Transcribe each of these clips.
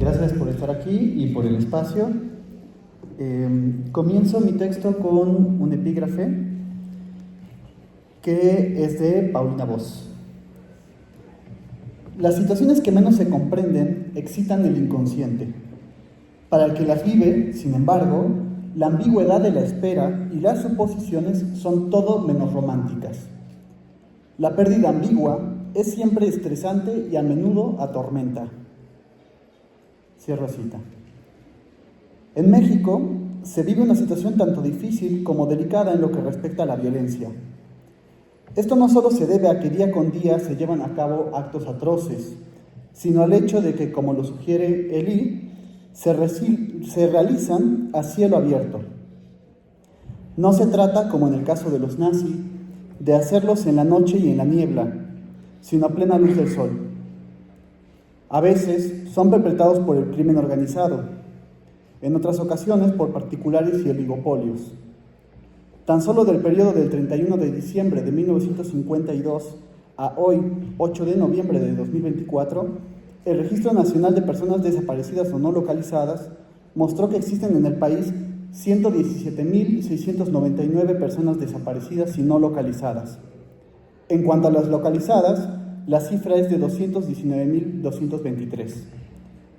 Gracias por estar aquí y por el espacio. Comienzo mi texto con un epígrafe que es de Paulina Voss. Las situaciones que menos se comprenden excitan el inconsciente. Para el que las vive, sin embargo, la ambigüedad de la espera y las suposiciones son todo menos románticas. La pérdida ambigua es siempre estresante y a menudo atormenta. Cierro cita. En México se vive una situación tanto difícil como delicada en lo que respecta a la violencia. Esto no solo se debe a que día con día se llevan a cabo actos atroces, sino al hecho de que, como lo sugiere Elie, se realizan a cielo abierto. No se trata, como en el caso de los nazis, de hacerlos en la noche y en la niebla, sino a plena luz del sol. A veces son perpetrados por el crimen organizado, en otras ocasiones por particulares y oligopolios. Tan solo del periodo del 31 de diciembre de 1952 a hoy, 8 de noviembre de 2024, el Registro Nacional de Personas Desaparecidas o No Localizadas mostró que existen en el país 117.699 personas desaparecidas y no localizadas. En cuanto a las localizadas, la cifra es de 219.223.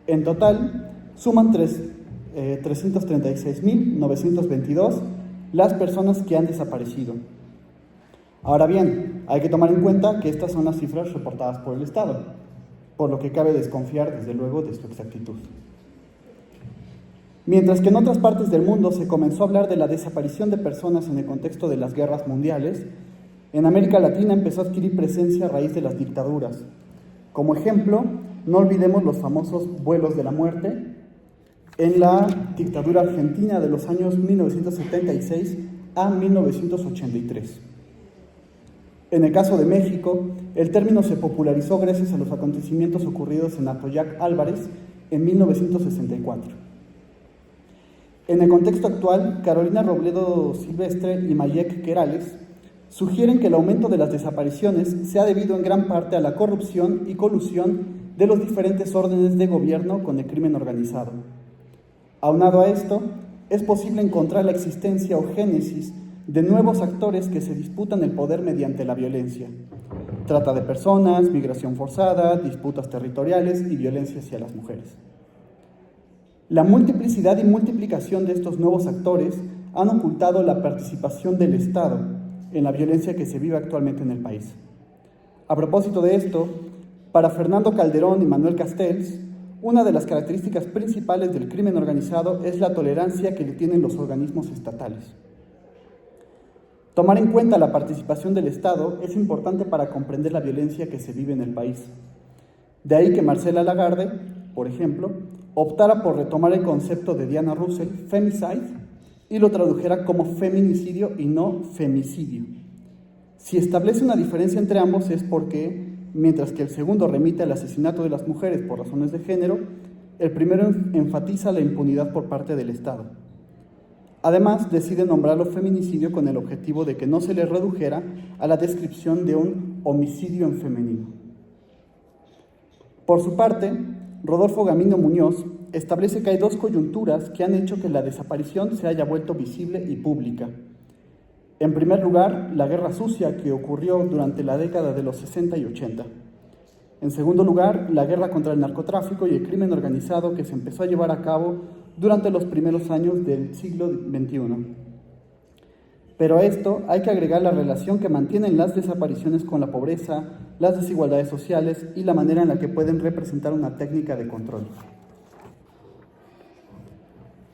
En total, suman 336.922 las personas que han desaparecido. Ahora bien, hay que tomar en cuenta que estas son las cifras reportadas por el Estado, por lo que cabe desconfiar, desde luego, de su exactitud. Mientras que en otras partes del mundo se comenzó a hablar de la desaparición de personas en el contexto de las guerras mundiales, en América Latina empezó a adquirir presencia a raíz de las dictaduras. Como ejemplo, no olvidemos los famosos vuelos de la muerte en la dictadura argentina de los años 1976 a 1983. En el caso de México, el término se popularizó gracias a los acontecimientos ocurridos en Atoyac Álvarez en 1964. En el contexto actual, Carolina Robledo Silvestre y Mayek Querales sugieren que el aumento de las desapariciones se ha debido en gran parte a la corrupción y colusión de los diferentes órdenes de gobierno con el crimen organizado. Aunado a esto, es posible encontrar la existencia o génesis de nuevos actores que se disputan el poder mediante la violencia: trata de personas, migración forzada, disputas territoriales y violencia hacia las mujeres. La multiplicidad y multiplicación de estos nuevos actores han ocultado la participación del Estado en la violencia que se vive actualmente en el país. A propósito de esto, para Fernando Calderón y Manuel Castells, una de las características principales del crimen organizado es la tolerancia que le tienen los organismos estatales. Tomar en cuenta la participación del Estado es importante para comprender la violencia que se vive en el país. De ahí que Marcela Lagarde, por ejemplo, optara por retomar el concepto de Diana Russell, femicide, y lo tradujera como feminicidio y no femicidio. Si establece una diferencia entre ambos es porque, mientras que el segundo remite al asesinato de las mujeres por razones de género, el primero enfatiza la impunidad por parte del Estado. Además, decide nombrarlo feminicidio con el objetivo de que no se le redujera a la descripción de un homicidio en femenino. Por su parte, Rodolfo Gamino Muñoz establece que hay dos coyunturas que han hecho que la desaparición se haya vuelto visible y pública. En primer lugar, la guerra sucia que ocurrió durante la década de los 60 y 80. En segundo lugar, la guerra contra el narcotráfico y el crimen organizado que se empezó a llevar a cabo durante los primeros años del siglo XXI. Pero a esto hay que agregar la relación que mantienen las desapariciones con la pobreza, las desigualdades sociales y la manera en la que pueden representar una técnica de control.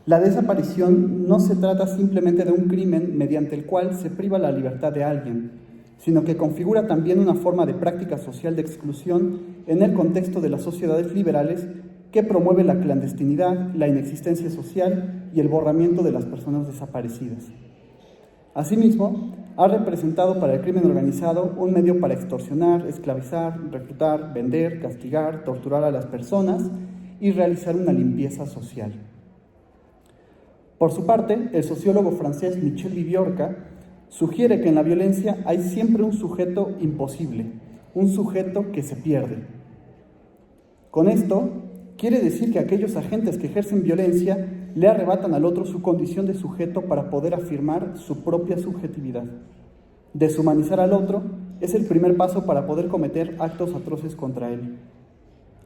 La desaparición no se trata simplemente de un crimen mediante el cual se priva la libertad de alguien, sino que configura también una forma de práctica social de exclusión en el contexto de las sociedades liberales que promueve la clandestinidad, la inexistencia social y el borramiento de las personas desaparecidas. Asimismo, ha representado para el crimen organizado un medio para extorsionar, esclavizar, reclutar, vender, castigar, torturar a las personas y realizar una limpieza social. Por su parte, el sociólogo francés Michel Viviorca sugiere que en la violencia hay siempre un sujeto imposible, un sujeto que se pierde. Con esto, quiere decir que aquellos agentes que ejercen violencia le arrebatan al otro su condición de sujeto para poder afirmar su propia subjetividad. Deshumanizar al otro es el primer paso para poder cometer actos atroces contra él.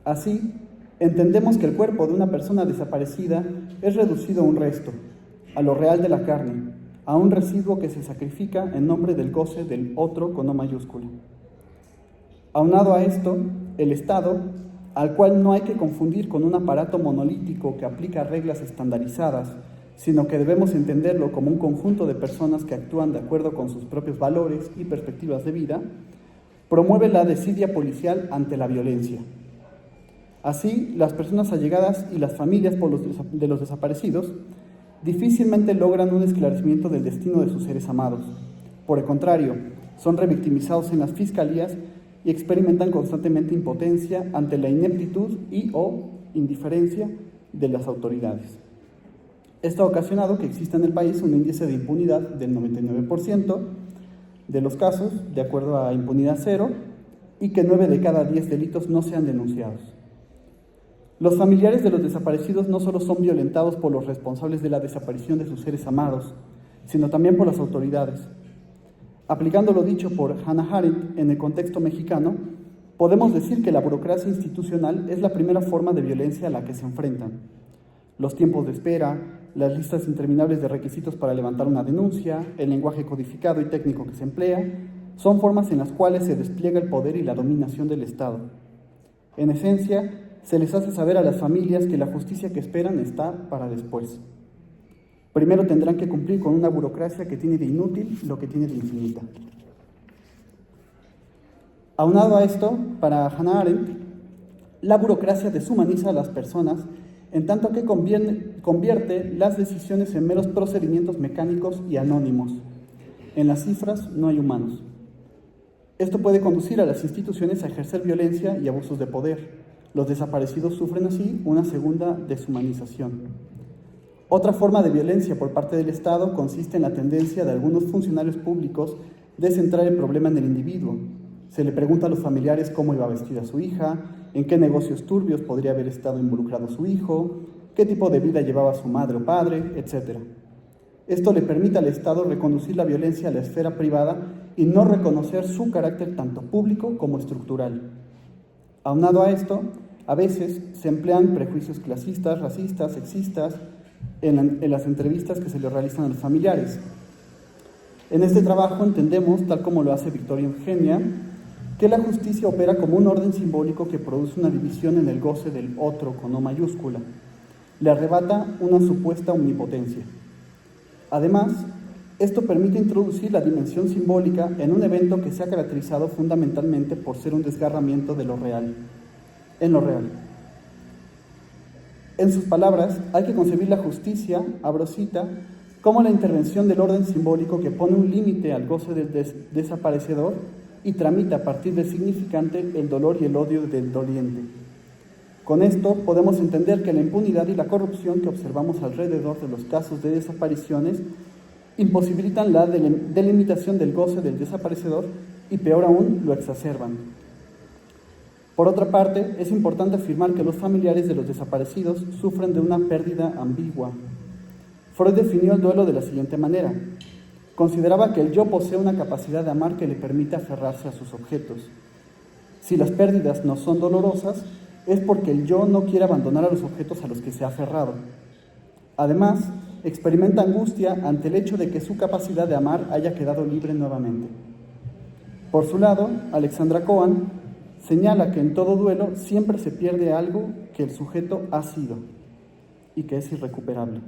Así, entendemos que el cuerpo de una persona desaparecida es reducido a un resto, a lo real de la carne, a un residuo que se sacrifica en nombre del goce del otro con O mayúscula. Aunado a esto, el Estado, al cual no hay que confundir con un aparato monolítico que aplica reglas estandarizadas, sino que debemos entenderlo como un conjunto de personas que actúan de acuerdo con sus propios valores y perspectivas de vida, promueve la desidia policial ante la violencia. Así, las personas allegadas y las familias de los desaparecidos difícilmente logran un esclarecimiento del destino de sus seres amados. Por el contrario, son revictimizados en las fiscalías y experimentan constantemente impotencia ante la ineptitud y o indiferencia de las autoridades. Esto ha ocasionado que exista en el país un índice de impunidad del 99% de los casos, de acuerdo a Impunidad Cero, y que 9 de cada 10 delitos no sean denunciados. Los familiares de los desaparecidos no solo son violentados por los responsables de la desaparición de sus seres amados, sino también por las autoridades. Aplicando lo dicho por Hannah Arendt en el contexto mexicano, podemos decir que la burocracia institucional es la primera forma de violencia a la que se enfrentan. Los tiempos de espera, las listas interminables de requisitos para levantar una denuncia, el lenguaje codificado y técnico que se emplea, son formas en las cuales se despliega el poder y la dominación del Estado. En esencia, se les hace saber a las familias que la justicia que esperan está para después. Primero tendrán que cumplir con una burocracia que tiene de inútil lo que tiene de infinita. Aunado a esto, para Hannah Arendt, la burocracia deshumaniza a las personas en tanto que convierte las decisiones en meros procedimientos mecánicos y anónimos. En las cifras no hay humanos. Esto puede conducir a las instituciones a ejercer violencia y abusos de poder. Los desaparecidos sufren así una segunda deshumanización. Otra forma de violencia por parte del Estado consiste en la tendencia de algunos funcionarios públicos de centrar el problema en el individuo. Se le pregunta a los familiares cómo iba vestida su hija, en qué negocios turbios podría haber estado involucrado su hijo, qué tipo de vida llevaba su madre o padre, etc. Esto le permite al Estado reconducir la violencia a la esfera privada y no reconocer su carácter tanto público como estructural. Aunado a esto, a veces se emplean prejuicios clasistas, racistas, sexistas en las entrevistas que se le realizan a los familiares. En este trabajo entendemos, tal como lo hace Victoria Eugenia, que la justicia opera como un orden simbólico que produce una división en el goce del otro con O mayúscula. Le arrebata una supuesta omnipotencia. Además, esto permite introducir la dimensión simbólica en un evento que se ha caracterizado fundamentalmente por ser un desgarramiento de lo real, en lo real. En sus palabras, hay que concebir la justicia, abro cita, como la intervención del orden simbólico que pone un límite al goce del desaparecedor y tramita a partir del significante el dolor y el odio del doliente. Con esto podemos entender que la impunidad y la corrupción que observamos alrededor de los casos de desapariciones imposibilitan la delimitación del goce del desaparecedor y, peor aún, lo exacerban. Por otra parte, es importante afirmar que los familiares de los desaparecidos sufren de una pérdida ambigua. Freud definió el duelo de la siguiente manera. Consideraba que el yo posee una capacidad de amar que le permite aferrarse a sus objetos. Si las pérdidas no son dolorosas, es porque el yo no quiere abandonar a los objetos a los que se ha aferrado. Además, experimenta angustia ante el hecho de que su capacidad de amar haya quedado libre nuevamente. Por su lado, Alexandra Cohen señala que en todo duelo siempre se pierde algo que el sujeto ha sido y que es irrecuperable.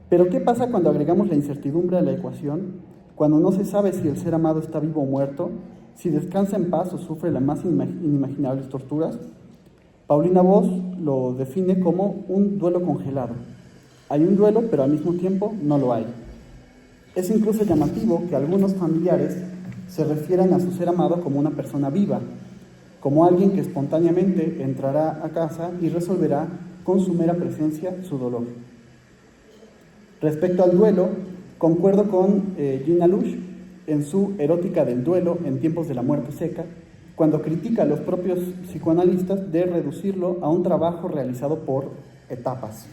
Pero ¿qué pasa cuando agregamos la incertidumbre a la ecuación? Cuando no se sabe si el ser amado está vivo o muerto, si descansa en paz o sufre las más inimaginables torturas. Paulina Voss lo define como un duelo congelado. Hay un duelo, pero al mismo tiempo no lo hay. Es incluso llamativo que algunos familiares se refieran a su ser amado como una persona viva, como alguien que espontáneamente entrará a casa y resolverá con su mera presencia su dolor. Respecto al duelo, concuerdo con Gina Lush en su Erótica del duelo en tiempos de la muerte seca, cuando critica a los propios psicoanalistas de reducirlo a un trabajo realizado por etapas.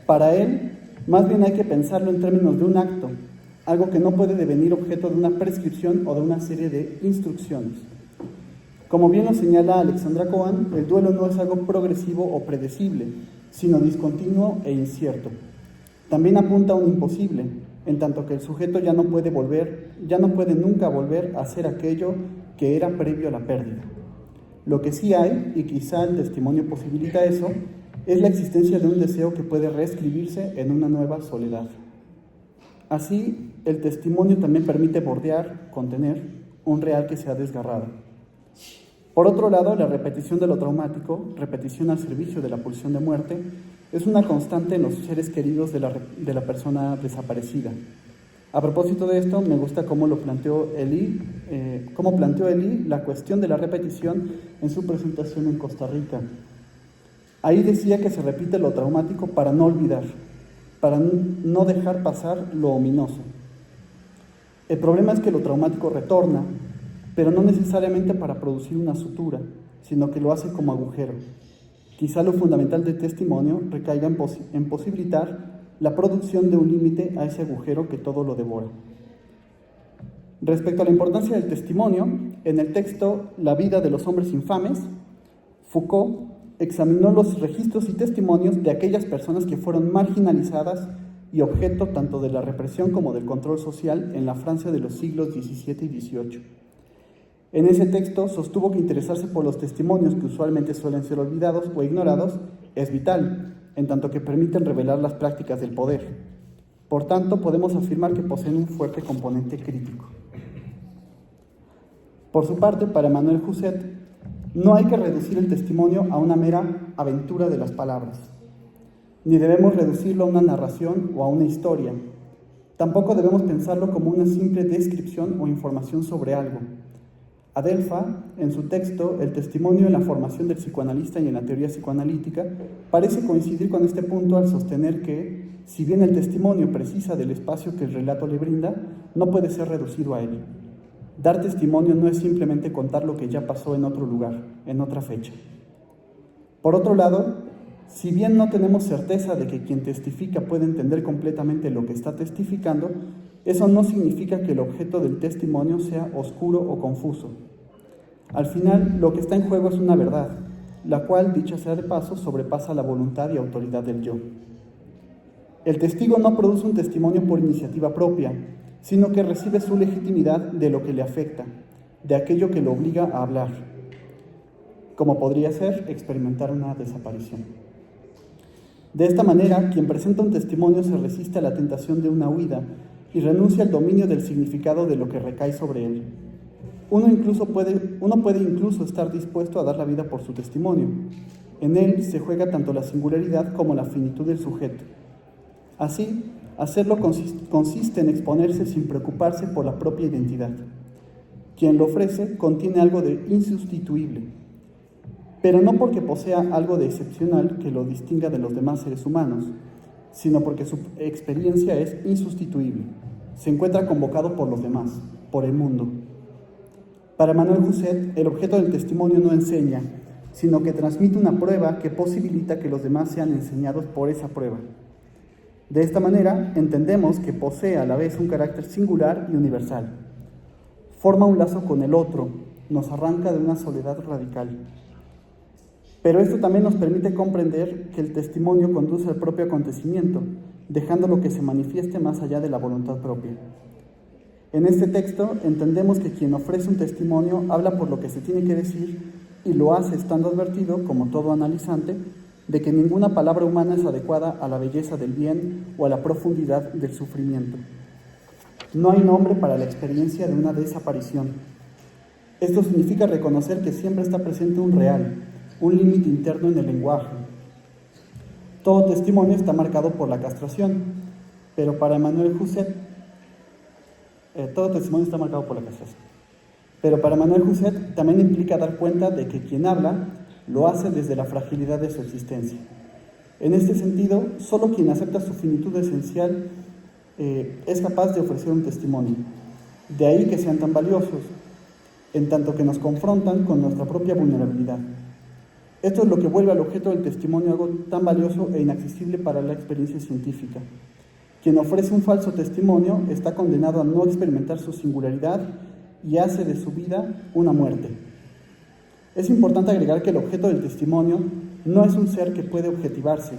Para él, más bien hay que pensarlo en términos de un acto, algo que no puede devenir objeto de una prescripción o de una serie de instrucciones. Como bien lo señala Alexandra Cohen, el duelo no es algo progresivo o predecible, sino discontinuo e incierto. También apunta a un imposible, en tanto que el sujeto ya no puede nunca volver a ser aquello que era previo a la pérdida. Lo que sí hay, y quizá el testimonio posibilita eso, es la existencia de un deseo que puede reescribirse en una nueva soledad. Así, el testimonio también permite bordear, contener, un real que se ha desgarrado. Por otro lado, la repetición de lo traumático, repetición al servicio de la pulsión de muerte, es una constante en los seres queridos de la persona desaparecida. A propósito de esto, me gusta cómo planteó Elie la cuestión de la repetición en su presentación en Costa Rica. Ahí decía que se repite lo traumático para no olvidar, para no dejar pasar lo ominoso. El problema es que lo traumático retorna, pero no necesariamente para producir una sutura, sino que lo hace como agujero. Quizá lo fundamental del testimonio recaiga en posibilitar la producción de un límite a ese agujero que todo lo devora. Respecto a la importancia del testimonio, en el texto La vida de los hombres infames, Foucault examinó los registros y testimonios de aquellas personas que fueron marginalizadas y objeto tanto de la represión como del control social en la Francia de los siglos XVII y XVIII. En ese texto sostuvo que interesarse por los testimonios que usualmente suelen ser olvidados o ignorados es vital, en tanto que permiten revelar las prácticas del poder. Por tanto, podemos afirmar que poseen un fuerte componente crítico. Por su parte, para Emmanuel Josset, no hay que reducir el testimonio a una mera aventura de las palabras, ni debemos reducirlo a una narración o a una historia. Tampoco debemos pensarlo como una simple descripción o información sobre algo. Adelpha, en su texto El testimonio en la formación del psicoanalista y en la teoría psicoanalítica, parece coincidir con este punto al sostener que, si bien el testimonio precisa del espacio que el relato le brinda, no puede ser reducido a él. Dar testimonio no es simplemente contar lo que ya pasó en otro lugar, en otra fecha. Por otro lado, si bien no tenemos certeza de que quien testifica puede entender completamente lo que está testificando, eso no significa que el objeto del testimonio sea oscuro o confuso. Al final, lo que está en juego es una verdad, la cual, dicha sea de paso, sobrepasa la voluntad y autoridad del yo. El testigo no produce un testimonio por iniciativa propia, sino que recibe su legitimidad de lo que le afecta, de aquello que lo obliga a hablar, como podría ser experimentar una desaparición. De esta manera, quien presenta un testimonio se resiste a la tentación de una huida y renuncia al dominio del significado de lo que recae sobre él. Uno puede incluso estar dispuesto a dar la vida por su testimonio. En él se juega tanto la singularidad como la finitud del sujeto. Así, hacerlo consiste en exponerse sin preocuparse por la propia identidad. Quien lo ofrece contiene algo de insustituible, pero no porque posea algo de excepcional que lo distinga de los demás seres humanos, sino porque su experiencia es insustituible. Se encuentra convocado por los demás, por el mundo. Para Emmanuel Josset, el objeto del testimonio no enseña, sino que transmite una prueba que posibilita que los demás sean enseñados por esa prueba. De esta manera, entendemos que posee a la vez un carácter singular y universal. Forma un lazo con el otro, nos arranca de una soledad radical. Pero esto también nos permite comprender que el testimonio conduce al propio acontecimiento, dejándolo que se manifieste más allá de la voluntad propia. En este texto entendemos que quien ofrece un testimonio habla por lo que se tiene que decir y lo hace estando advertido, como todo analizante, de que ninguna palabra humana es adecuada a la belleza del bien o a la profundidad del sufrimiento. No hay nombre para la experiencia de una desaparición. Esto significa reconocer que siempre está presente un real, un límite interno en el lenguaje. Todo testimonio está marcado por la castración, pero para Emmanuel Josset, también implica dar cuenta de que quien habla lo hace desde la fragilidad de su existencia. En este sentido, solo quien acepta su finitud esencial es capaz de ofrecer un testimonio. De ahí que sean tan valiosos. en tanto que nos confrontan con nuestra propia vulnerabilidad. Esto es lo que vuelve al objeto del testimonio algo tan valioso e inaccesible para la experiencia científica. Quien ofrece un falso testimonio está condenado a no experimentar su singularidad y hace de su vida una muerte. Es importante agregar que el objeto del testimonio no es un ser que puede objetivarse.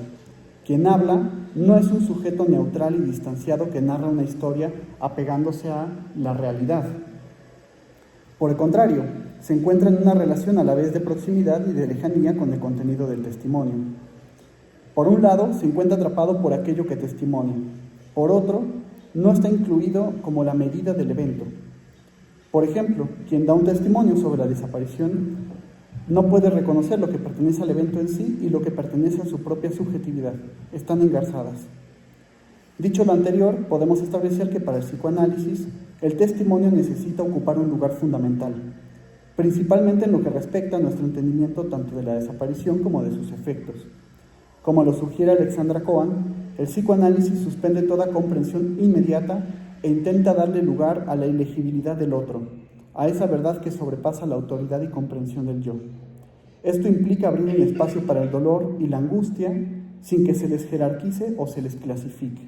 Quien habla no es un sujeto neutral y distanciado que narra una historia apegándose a la realidad. Por el contrario, se encuentra en una relación a la vez de proximidad y de lejanía con el contenido del testimonio. Por un lado, se encuentra atrapado por aquello que testimonia. Por otro, no está incluido como la medida del evento. Por ejemplo, quien da un testimonio sobre la desaparición no puede reconocer lo que pertenece al evento en sí y lo que pertenece a su propia subjetividad. Están engarzadas. Dicho lo anterior, podemos establecer que para el psicoanálisis, el testimonio necesita ocupar un lugar fundamental, principalmente en lo que respecta a nuestro entendimiento tanto de la desaparición como de sus efectos. Como lo sugiere Alexandra Cohen, el psicoanálisis suspende toda comprensión inmediata e intenta darle lugar a la ilegibilidad del otro, a esa verdad que sobrepasa la autoridad y comprensión del yo. Esto implica abrir un espacio para el dolor y la angustia sin que se les jerarquice o se les clasifique.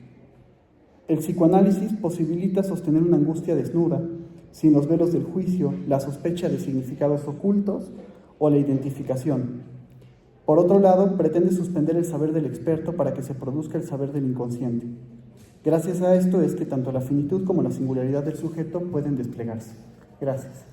El psicoanálisis posibilita sostener una angustia desnuda, sin los velos del juicio, la sospecha de significados ocultos o la identificación. Por otro lado, pretende suspender el saber del experto para que se produzca el saber del inconsciente. Gracias a esto es que tanto la finitud como la singularidad del sujeto pueden desplegarse. Gracias.